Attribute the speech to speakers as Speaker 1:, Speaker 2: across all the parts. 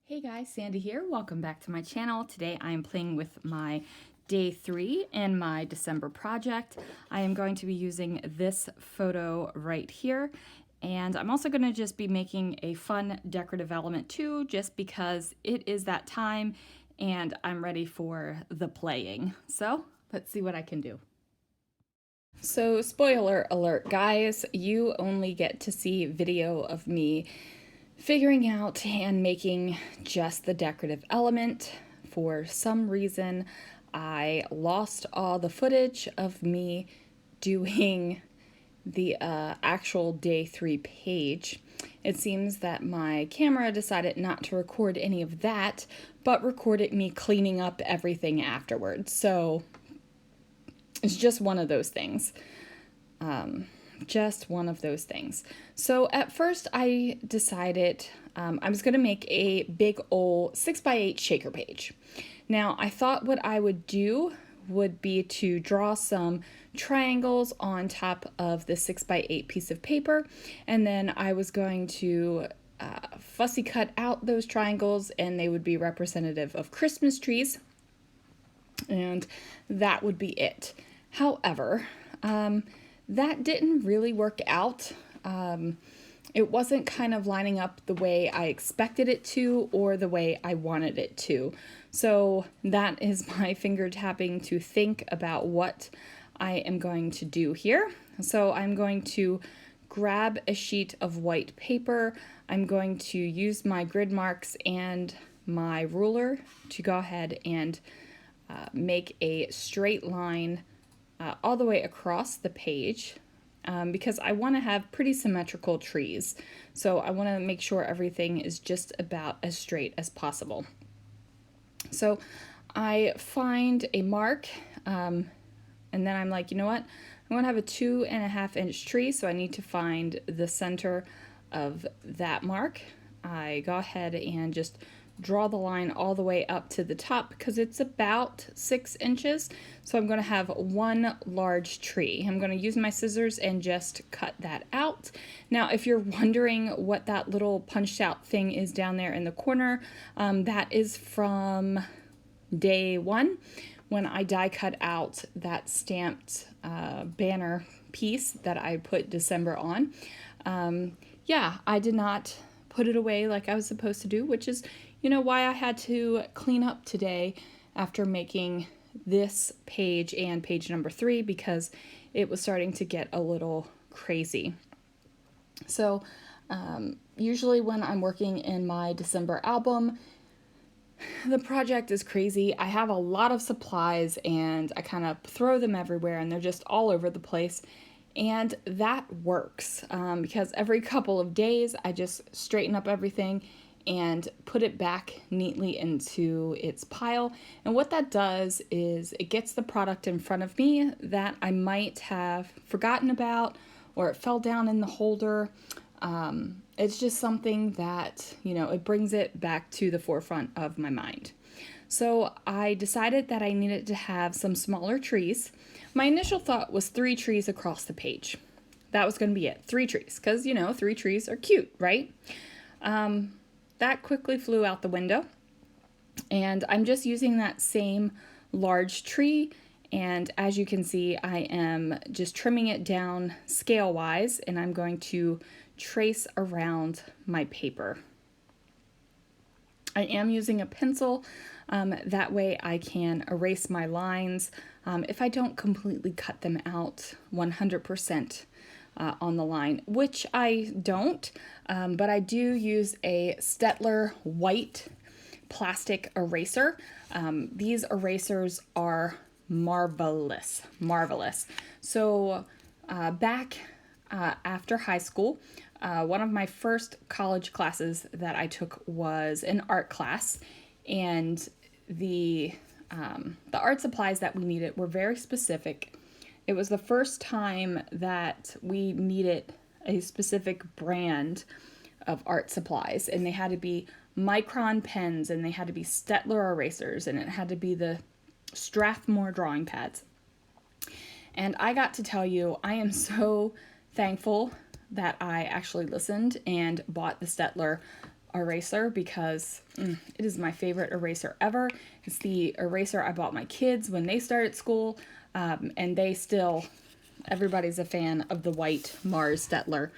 Speaker 1: Hey guys, Sandy here. Welcome back to my channel. Today I am playing with my day 3 in my December project. I am going to be using this photo right here, and I'm also going to just be making a fun decorative element too, just because it is that time and I'm ready for the playing. So let's see what I can do. So spoiler alert guys, you only get to see video of me figuring out and making just the decorative element. For some reason, I lost all the footage of me doing the actual day 3 page. It seems that my camera decided not to record any of that, but recorded me cleaning up everything afterwards. So it's just one of those things. Just one of those things. So at first I decided I was going to make a big old 6x8 shaker page. Now I thought what I would do would be to draw some triangles on top of the 6x8 piece of paper, and then I was going to fussy cut out those triangles and they would be representative of Christmas trees, and that would be it. However, that didn't really work out. It wasn't kind of lining up the way I expected it to or the way I wanted it to. So that is my finger tapping to think about what I am going to do here. So I'm going to grab a sheet of white paper. I'm going to use my grid marks and my ruler to go ahead and make a straight line all the way across the page, because I want to have pretty symmetrical trees. So I want to make sure everything is just about as straight as possible. So I find a mark, and then I'm like, you know what? I want to have a 2.5 inch tree, so I need to find the center of that mark. I go ahead and just draw the line all the way up to the top because it's about 6 inches. So I'm going to have one large tree. I'm going to use my scissors and just cut that out. Now, if you're wondering what that little punched out thing is down there in the corner, that is from day 1 when I die cut out that stamped banner piece that I put December on. Yeah, I did not put it away like I was supposed to do, which is, you know, why I had to clean up today after making this page and page number 3, because it was starting to get a little crazy. So usually when I'm working in my December album, the project is crazy. I have a lot of supplies and I kind of throw them everywhere and they're just all over the place. And that works because every couple of days I just straighten up everything and put it back neatly into its pile. And what that does is it gets the product in front of me that I might have forgotten about, or it fell down in the holder. It's just something that, you know, it brings it back to the forefront of my mind. So I decided that I needed to have some smaller trees. My initial thought was 3 trees across the page. That was going to be it, 3 trees, because, you know, 3 trees are cute, right? That quickly flew out the window, and I'm just using that same large tree, and as you can see, I am just trimming it down scale-wise, and I'm going to trace around my paper. I am using a pencil, that way I can erase my lines if I don't completely cut them out 100%. On the line, which I don't, but I do use a Stettler white plastic eraser. These erasers are marvelous. So back after high school, one of my first college classes that I took was an art class, and the art supplies that we needed were very specific. It was the first time that we needed a specific brand of art supplies, and they had to be Micron pens, and they had to be Stettler erasers, and it had to be the Strathmore drawing pads. And I got to tell you, I am so thankful that I actually listened and bought the Stettler eraser because it is my favorite eraser ever. It's the eraser I bought my kids when they started school, and they still, everybody's a fan of the white Mars Stettler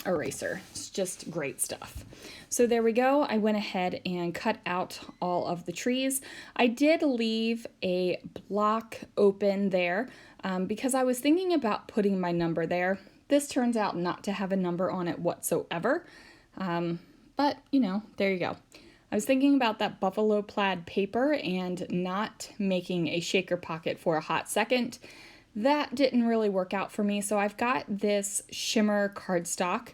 Speaker 1: eraser. It's just great stuff. So there we go. I went ahead and cut out all of the trees. I did leave a block open there because I was thinking about putting my number there. This turns out not to have a number on it whatsoever. But, you know, there you go. I was thinking about that buffalo plaid paper and not making a shaker pocket for a hot second. That didn't really work out for me, so I've got this shimmer cardstock,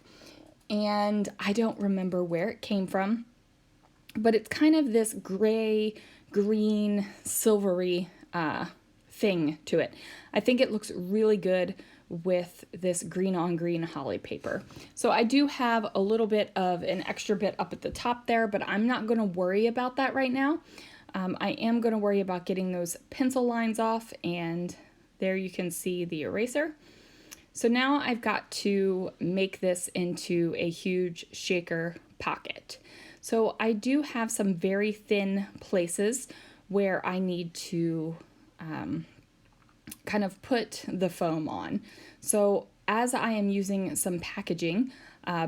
Speaker 1: and I don't remember where it came from, but it's kind of this gray, green, silvery thing to it. I think it looks really good with this green on green holly paper. So I do have a little bit of an extra bit up at the top there, but I'm not going to worry about that right now. I am going to worry about getting those pencil lines off, and there you can see the eraser. So now I've got to make this into a huge shaker pocket. So I do have some very thin places where I need to kind of put the foam on. So as I am using some packaging,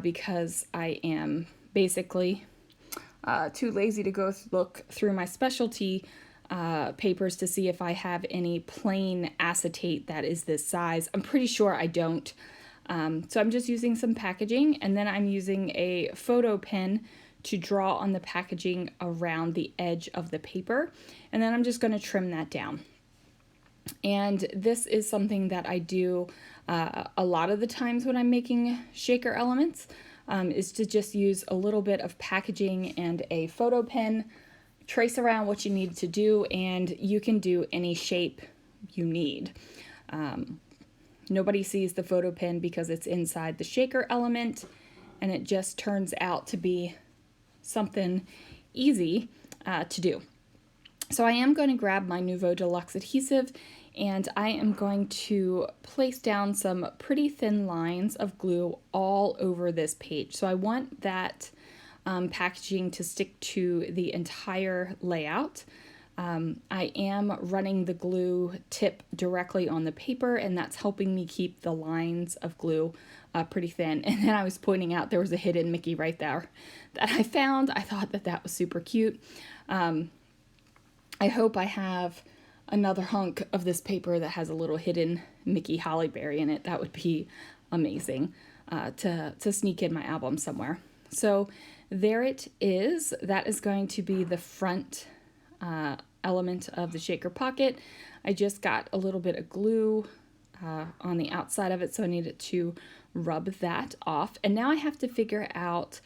Speaker 1: because I am basically too lazy to go look through my specialty papers to see if I have any plain acetate that is this size. I'm pretty sure I don't. So I'm just using some packaging, and then I'm using a photo pen to draw on the packaging around the edge of the paper, and then I'm just going to trim that down. And this is something that I do a lot of the times when I'm making shaker elements, is to just use a little bit of packaging and a photo pen, trace around what you need to do, and you can do any shape you need. Nobody sees the photo pen because it's inside the shaker element, and it just turns out to be something easy to do. So I am going to grab my Nouveau Deluxe adhesive, and I am going to place down some pretty thin lines of glue all over this page. So I want that packaging to stick to the entire layout. I am running the glue tip directly on the paper, and that's helping me keep the lines of glue pretty thin. And then I was pointing out there was a hidden Mickey right there that I found. I thought that that was super cute. I hope I have another hunk of this paper that has a little hidden Mickey Holly Berry in it. That would be amazing to sneak in my album somewhere. So there it is. That is going to be the front element of the shaker pocket. I just got a little bit of glue on the outside of it, so I needed to rub that off. And now I have to figure out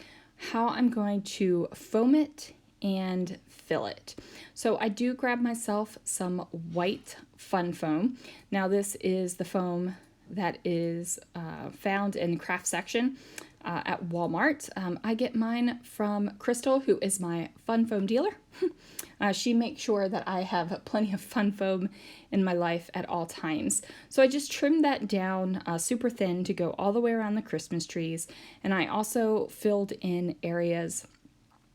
Speaker 1: how I'm going to foam it and fill it. So I do grab myself some white fun foam. Now this is the foam that is found in the craft section at Walmart. I get mine from Crystal, who is my fun foam dealer. She makes sure that I have plenty of fun foam in my life at all times. So I just trimmed that down super thin to go all the way around the Christmas trees. And I also filled in areas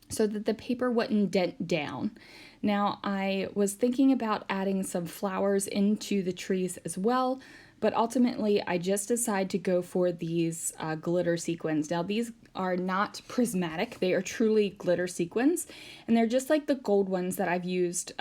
Speaker 1: so that the paper wouldn't dent down. Now I was thinking about adding some flowers into the trees as well, but ultimately I just decided to go for these glitter sequins. Now these are not prismatic, they are truly glitter sequins, and they're just like the gold ones that I've used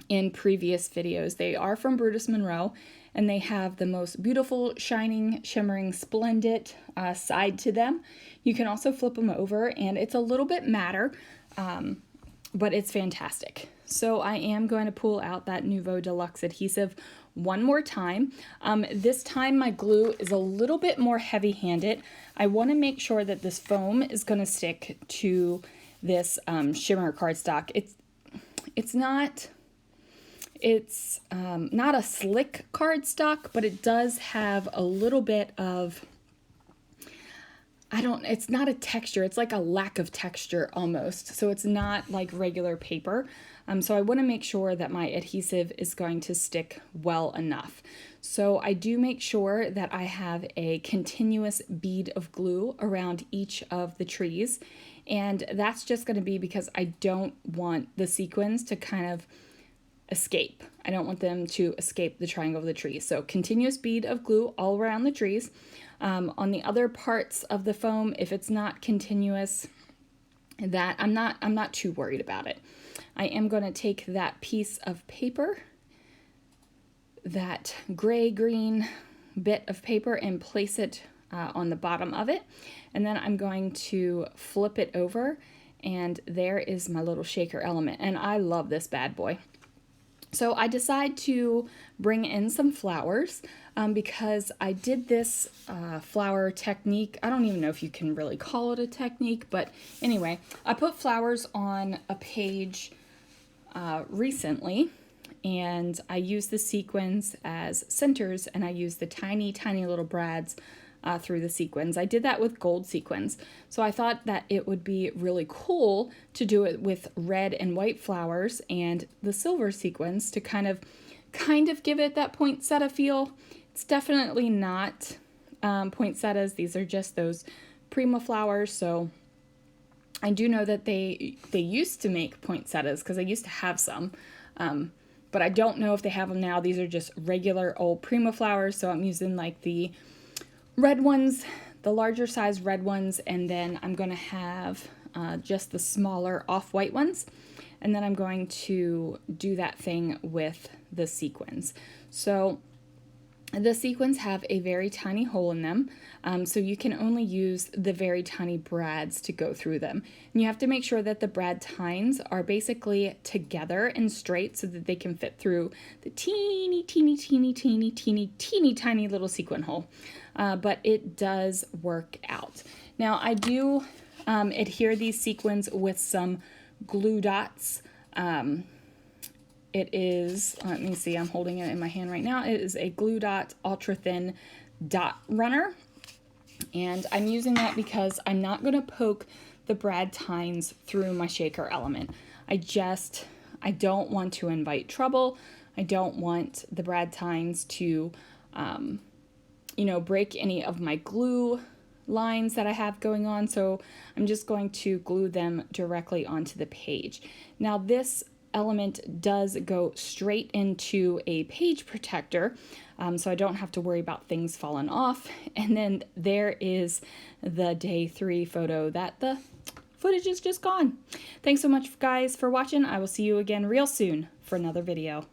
Speaker 1: in previous videos. They are from Brutus Monroe, and they have the most beautiful, shining, shimmering, splendid side to them. You can also flip them over, and it's a little bit matter, but it's fantastic. So I am going to pull out that Nouveau Deluxe adhesive one more time. This time my glue is a little bit more heavy-handed. I want to make sure that this foam is going to stick to this shimmer cardstock. It's not a slick cardstock, but it does have a little bit of, it's not a texture, it's like a lack of texture almost. So it's not like regular paper. So I want to make sure that my adhesive is going to stick well enough. So I do make sure that I have a continuous bead of glue around each of the trees. And that's just going to be because I don't want the sequins to kind of escape. I don't want them to escape the triangle of the tree. So continuous bead of glue all around the trees. On the other parts of the foam, if it's not continuous, that I'm not too worried about it. I am going to take that piece of paper, that gray-green bit of paper, and place it on the bottom of it. And then I'm going to flip it over, and there is my little shaker element. And I love this bad boy. So I decide to bring in some flowers because I did this flower technique. I don't even know if you can really call it a technique, but anyway, I put flowers on a page recently, and I use the sequins as centers, and I use the tiny, tiny little brads through the sequins. I did that with gold sequins. So I thought that it would be really cool to do it with red and white flowers and the silver sequins to kind of give it that poinsettia feel. It's definitely not poinsettias. These are just those prima flowers. So I do know that they used to make poinsettias because I used to have some. But I don't know if they have them now. These are just regular old prima flowers. So I'm using like the red ones, the larger size red ones, and then I'm going to have just the smaller off-white ones, and then I'm going to do that thing with the sequins. So the sequins have a very tiny hole in them, so you can only use the very tiny brads to go through them. And you have to make sure that the brad tines are basically together and straight so that they can fit through the teeny, teeny, teeny, teeny, teeny, teeny, tiny little sequin hole. But it does work out. Now I do adhere these sequins with some glue dots. It is, let me see, I'm holding it in my hand right now. It is a Glue Dot Ultra Thin Dot Runner. And I'm using that because I'm not going to poke the brad tines through my shaker element. I don't want to invite trouble. I don't want the brad tines to, break any of my glue lines that I have going on. So I'm just going to glue them directly onto the page. Now this element does go straight into a page protector, so I don't have to worry about things falling off. And then there is the day 3 photo that the footage is just gone. Thanks so much, guys, for watching. I will see you again real soon for another video.